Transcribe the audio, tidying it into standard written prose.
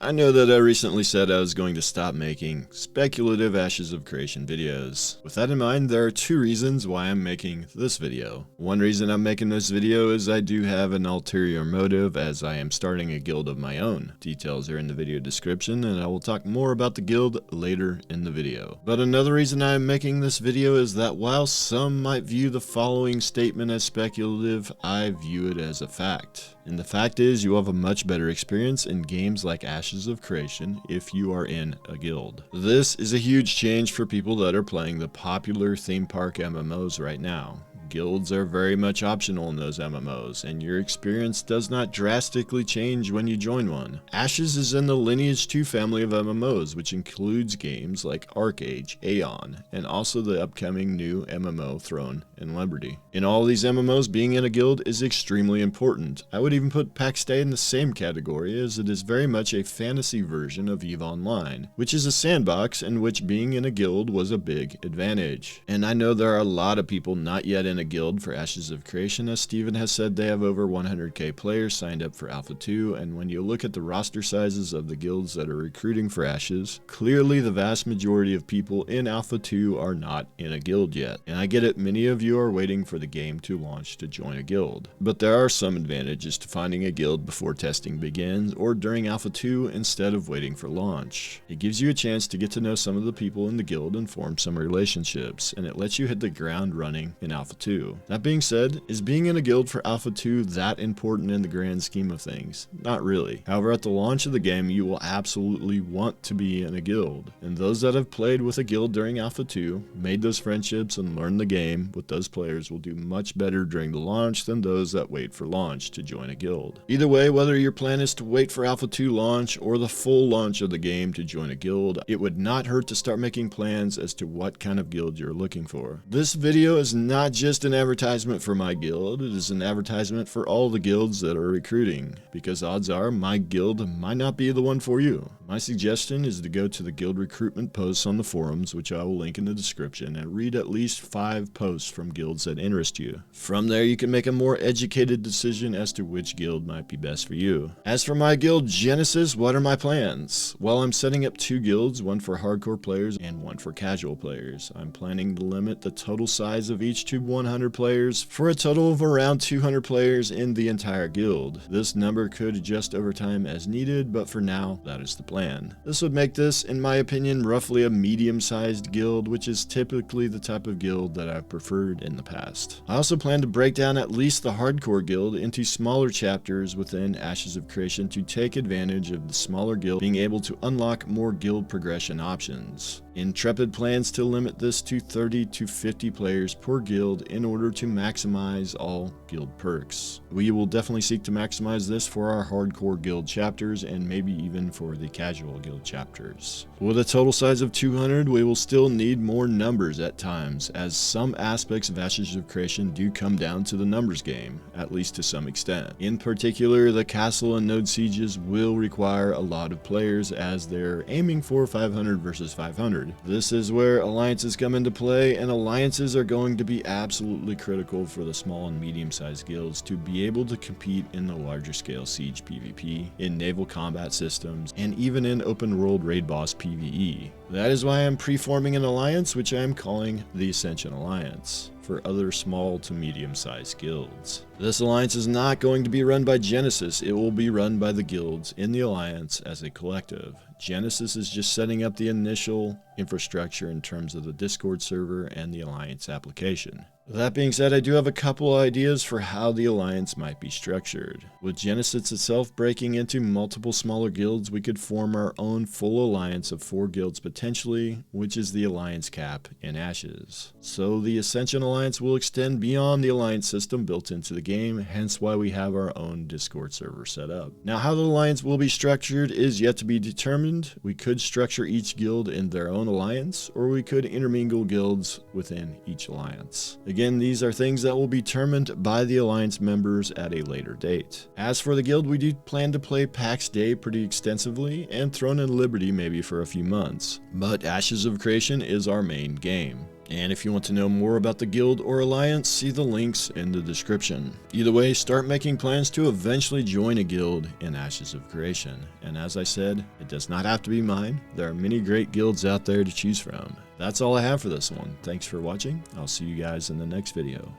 I know that I recently said I was going to stop making speculative Ashes of Creation videos. With that in mind, there are two reasons why I'm making this video. One reason I'm making this video is I do have an ulterior motive, as I am starting a guild of my own. Details are in the video description, and I will talk more about the guild later in the video. But another reason I'm making this video is that while some might view the following statement as speculative, I view it as a fact. And the fact is, you have a much better experience in games like Ashes of Creation if you are in a guild. This is a huge change for people that are playing the popular theme park MMOs right now. Guilds are very much optional in those MMOs, and your experience does not drastically change when you join one. Ashes is in the Lineage 2 family of MMOs, which includes games like Arcade, Aeon, and also the upcoming new MMO Throne and Liberty. In all these MMOs, being in a guild is extremely important. I would even put Pax Dei in the same category, as it is very much a fantasy version of EVE Online, which is a sandbox in which being in a guild was a big advantage. And I know there are a lot of people not yet in a guild for Ashes of Creation, as Steven has said they have over 100k players signed up for Alpha 2, and when you look at the roster sizes of the guilds that are recruiting for Ashes, clearly the vast majority of people in Alpha 2 are not in a guild yet. And I get it, many of you are waiting for the game to launch to join a guild. But there are some advantages to finding a guild before testing begins or during Alpha 2 instead of waiting for launch. It gives you a chance to get to know some of the people in the guild and form some relationships, and it lets you hit the ground running in Alpha 2. That being said, is being in a guild for Alpha 2 that important in the grand scheme of things? Not really. However, at the launch of the game, you will absolutely want to be in a guild. And those that have played with a guild during Alpha 2, made those friendships and learned the game with those players, will do much better during the launch than those that wait for launch to join a guild. Either way, whether your plan is to wait for Alpha 2 launch or the full launch of the game to join a guild, it would not hurt to start making plans as to what kind of guild you're looking for. This video is not just an advertisement for my guild, it is an advertisement for all the guilds that are recruiting, because odds are my guild might not be the one for you. My suggestion is to go to the guild recruitment posts on the forums, which I will link in the description, and read at least 5 posts from guilds that interest you. From there, you can make a more educated decision as to which guild might be best for you. As for my guild Genesis, what are my plans? Well, I'm setting up 2 guilds, one for hardcore players and one for casual players. I'm planning to limit the total size of each to 100 players for a total of around 200 players in the entire guild. This number could adjust over time as needed, but for now, that is the plan. This would make this, in my opinion, roughly a medium-sized guild, which is typically the type of guild that I've preferred in the past. I also plan to break down at least the hardcore guild into smaller chapters within Ashes of Creation to take advantage of the smaller guild being able to unlock more guild progression options. Intrepid plans to limit this to 30 to 50 players per guild in order to maximize all guild perks. We will definitely seek to maximize this for our hardcore guild chapters and maybe even for the casual guild chapters. With a total size of 200, we will still need more numbers at times, as some aspects of Ashes of Creation do come down to the numbers game, at least to some extent. In particular, the castle and node sieges will require a lot of players, as they're aiming for 500 versus 500. This is where alliances come into play, and alliances are going to be absolutely critical for the small and medium-sized guilds to be able to compete in the larger scale siege PvP, in naval combat systems, and even in open world raid boss PvE. That is why I'm pre-forming an alliance, which I am calling the Ascension Alliance, for other small to medium-sized guilds. This alliance is not going to be run by Genesis, it will be run by the guilds in the alliance as a collective. Genesis is just setting up the initial infrastructure in terms of the Discord server and the alliance application. That being said, I do have a couple ideas for how the alliance might be structured. With Genesis itself breaking into multiple smaller guilds, we could form our own full alliance of 4 guilds potentially, which is the alliance cap in Ashes. So the Ascension Alliance will extend beyond the alliance system built into the game, hence why we have our own Discord server set up. Now, how the alliance will be structured is yet to be determined. We could structure each guild in their own alliance, or we could intermingle guilds within each alliance. Again, these are things that will be determined by the alliance members at a later date. As for the guild, we do plan to play Pax Dei pretty extensively, and Throne and Liberty maybe for a few months. But Ashes of Creation is our main game. And if you want to know more about the guild or alliance, see the links in the description. Either way, start making plans to eventually join a guild in Ashes of Creation. And as I said, it does not have to be mine. There are many great guilds out there to choose from. That's all I have for this one. Thanks for watching. I'll see you guys in the next video.